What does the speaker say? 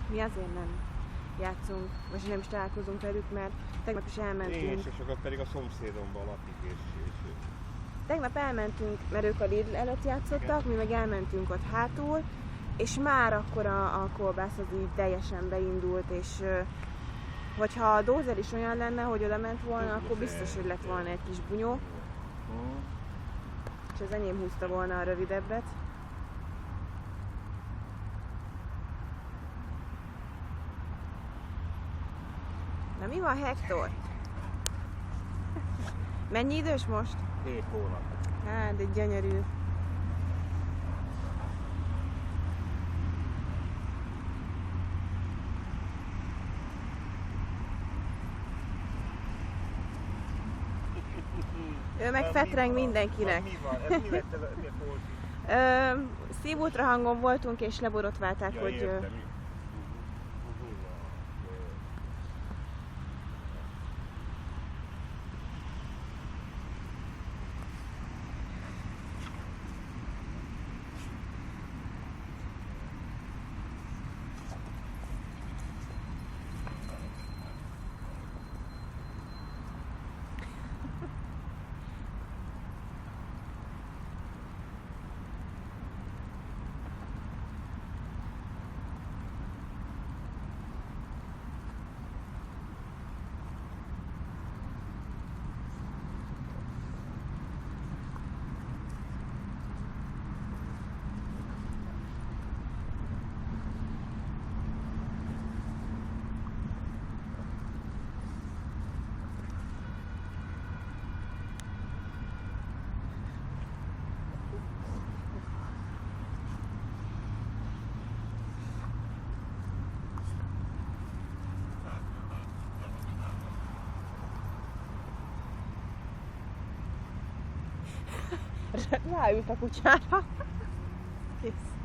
mi azért nem játszunk, vagy nem is találkozunk velük, mert tegnap is elmentünk. És akkor pedig a szomszédomban lakik, és Tegnap elmentünk, mert ők a Lidl előtt játszottak, mi meg elmentünk ott hátul, és már akkor a kolbász az így teljesen beindult, és hogyha a dózer is olyan lenne, hogy oda ment volna, akkor biztos, hogy lett volna egy kis bunyó. És az enyém húzta volna a rövidebbet. Na mi van, Hector? Mennyi idős most? 7 hónap. Hát, de gyönyörű. Ő meg fetreng mindenkinek. Mi van? Ez mi lett ez a Szívútrahangon voltunk és leborotválták, ja, hogy... értem. Ráült a kutyára. Kész.